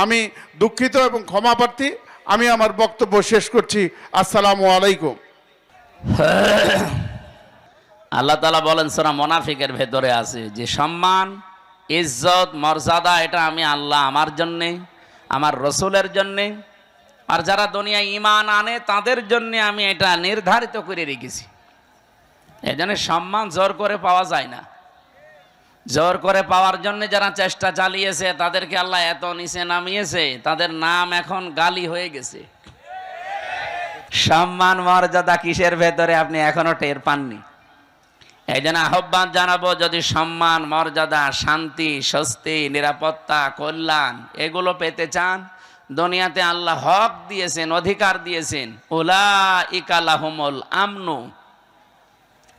আমি দুঃখিত এবং ক্ষমাপ্রার্থী। আমি আমার বক্তব্য শেষ করছি। আসসালামু আলাইকুম। আল্লাহ তাআলা বলেন সূরা মুনাফিকের ভেতরে আছে যে সম্মান, ইজ্জত, মর্যাদা এটা আমি আল্লাহ আমার জন্যে, আমার রসুলের জন্যে, আর যারা দুনিয়ায় ঈমান আনে তাদের জন্য আমি এটা নির্ধারিত করে রেখেছি। এজন্য সম্মান জোর করে পাওয়া যায় না। জোর করে পাওয়ার জন্য যারা চেষ্টা চালিয়েছে তাদেরকে আল্লাহ এত নিচে নামিয়েছে, তাদের নাম এখন গালি হয়ে গেছে। সম্মান মর্যাদা কিসের ভেতরে আপনি এখনো টের পাননি। এই জন্য আহ্বান জানাবো, যদি সম্মান, মর্যাদা, শান্তি, স্বস্তি, নিরাপত্তা, কল্যাণ এগুলো পেতে চান, দুনিয়াতে আল্লাহ হক দিয়েছেন, অধিকার দিয়েছেন। উলাইকা লাহুমুল আমনু,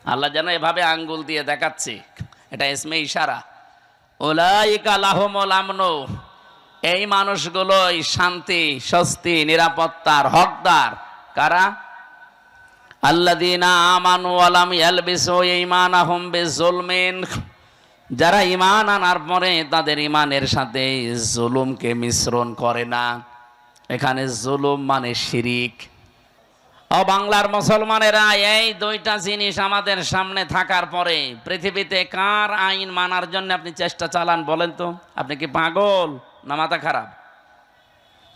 আল্লাহ যেন এভাবে আঙ্গুল দিয়ে দেখাচ্ছে, এটা ইসমে ইশারা। উলাইকা লাহুমুল আমনু, এই মানুষগুলোই শান্তি, স্বস্তি, নিরাপত্তার হকদার। কারা? আল্লাযীনা আমানু ওয়া লাম ইয়ালবিসু ঈমানাহুম বিযুলমিন, যারা ঈমান আনার পরে তাদের ঈমানের সাথে জুলুমকে মিশ্রণ করে না। এখানে জুলুম মানে শিরিক। ও বাংলার মুসলমানেরা, এই দুইটা জিনিস আমাদের সামনে থাকার পরে পৃথিবীতে কার আইন মানার জন্য আপনি চেষ্টা চালান বলেন তো? আপনি কি পাগল না মাথা খারাপ?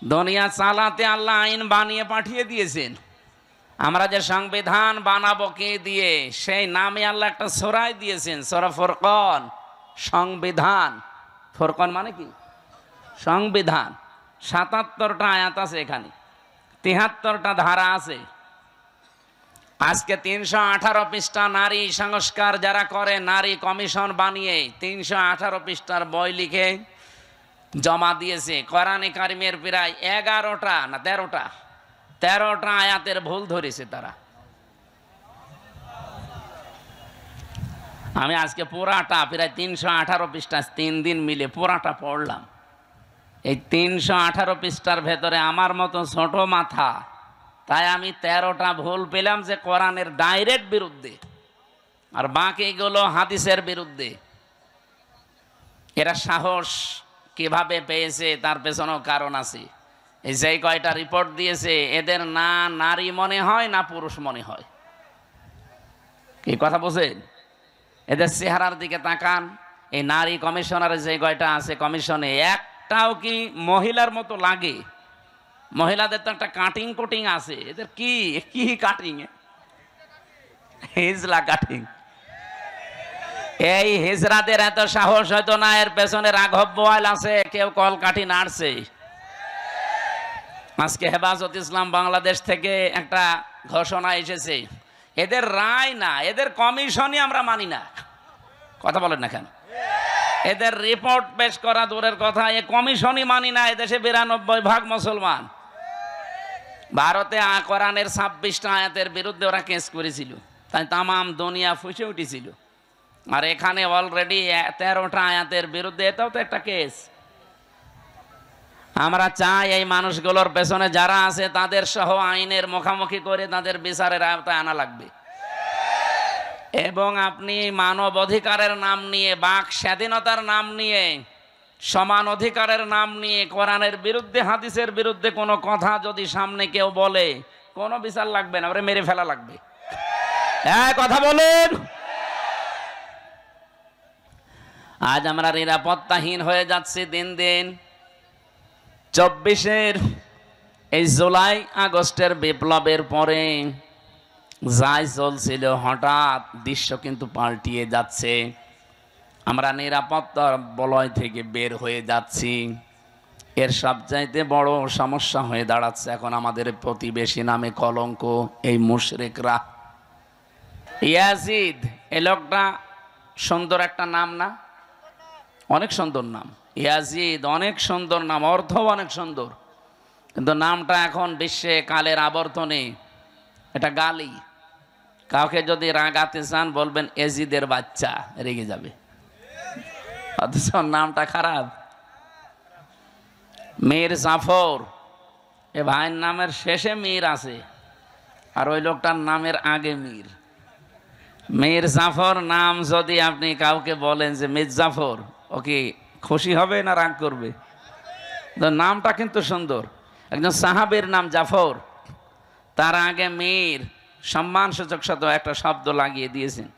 দুনিয়া চালাতে আল্লাহ আইন বানিয়ে পাঠিয়ে দিয়েছেন। আমরা যে সংবিধান বানাবো কে দিয়ে, সেই নামে আল্লাহ একটা সূরাই দিয়েছেন, সূরা ফুরকান। সংবিধান, ফুরকান মানে কি? সংবিধান। ৭৭টা আয়াত আছে এখানে, ৭৩টা ধারা আছে। আজকে ৩১৮ পৃষ্ঠা নারী সংস্কার যারা করে, নারী কমিশন বানিয়ে ৩১৮ পৃষ্ঠার বই লিখে জমা দিয়েছে। কোরআনে কারিমের প্রায় ১১টা না ১৩টা আয়াতের ভুল ধরেছে তারা। আমি আজকে পুরাটা প্রায় ৩১৮ পৃষ্ঠা ৩ দিন মিলে পুরাটা পড়লাম। এই ৩১৮ পৃষ্ঠার ভেতরে আমার মতো ছোট মাথা, তাই আমি ১৩টা ভুল পেলাম যে কোরআনের ডাইরেক্ট বিরুদ্ধে, আর বাকিগুলো হাদিসের বিরুদ্ধে। এরা সাহস কিভাবে পেয়েছে তার পেছনেও কারণ আছে। এই যে কয়টা রিপোর্ট দিয়েছে, এদের না নারী মনে হয় না পুরুষ মনে হয়। কি কথা বলছেন? এদের চেহারার দিকে তাকান। এই নারী কমিশনারে যে কয়টা আছে কমিশনে, একটাও কি মহিলার মতো লাগে? মহিলাদের তো একটা কাটিং কুটিং আছে, এদের কি কি কাটিং? হিজলা কাটিং। এই হিজরাদের এত সাহস হয়তো না, এর পেছনে রাঘব বোয়াল আছে, কেউ কলকাঠি নাড়ছে। আজকে হেফাজত ইসলাম বাংলাদেশ থেকে একটা ঘোষণা এসেছে, এদের রায় না, এদের কমিশনই আমরা মানি না। কথা বলেন না কেন? এদের রিপোর্ট পেশ করা দূরের কথা, এ কমিশনই মানি না। এদেশে ৯২% মুসলমান। ভারতে কোরআনের ২৬টা আয়াতের বিরুদ্ধে ওরা কেস করেছিল, তাই তামাম দুনিয়া ফুঁসে উঠেছিল। আর এখানে অলরেডি ১৩টা আয়াতের বিরুদ্ধে, এটাও তো একটা কেস। আমরা চাই এই মানুষগুলোর পেছনে যারা আছে তাদের সহ আইনের মুখোমুখি করে তাদের বিচারের আওতায় আনা লাগবে। এবং আপনি মানব অধিকারের নাম নিয়ে, বাক স্বাধীনতার নাম নিয়ে, সমান অধিকারের নাম নিয়ে কোরআনের বিরুদ্ধে, হাদিসের বিরুদ্ধে কোনো কথা যদি সামনে কেউ বলে, কোনো বিচার লাগবে না, ওরে মেরে ফেলা লাগবে। হ্যাঁ, কথা বলেন। আজ আমরা নিরাপত্তাহীন হয়ে যাচ্ছি দিন দিন। ২৪-এর এই জুলাই আগস্টের বিপ্লবের পরে যাই চলছিল, হঠাৎ দৃশ্য কিন্তু পাল্টিয়ে যাচ্ছে। আমরা নিরাপত্তার বলয় থেকে বের হয়ে যাচ্ছি। এর সবচাইতে বড় সমস্যা হয়ে দাঁড়াচ্ছে এখন আমাদের প্রতিবেশী নামে কলঙ্ক, এই মুশরিকরা। ইয়াজিদ, এই লোকটা সুন্দর একটা নাম না? অনেক সুন্দর নাম ইয়াজিদ, অনেক সুন্দর নাম, অর্থ অনেক সুন্দর, কিন্তু নামটা এখন বিশ্বে কালের আবর্তনে এটা গালি। কাউকে যদি রাগাতে চান বলবেন এজিদের বাচ্চা, রেগে যাবে। অথচ নামটা খারাপ। মীর জাফর, এ ভাইয়ের নামের শেষে মীর আছে, আর ওই লোকটার নামের আগে মীর। মীর জাফর নাম যদি আপনি কাউকে বলেন যে মীর জাফর, ও কি খুশি হবে না রাগ করবে? তো নামটা কিন্তু সুন্দর। একজন সাহাবের নাম জাফর, তার আগে মীর সম্মানসূচক শব্দ একটা শব্দ লাগিয়ে দিয়েছেন।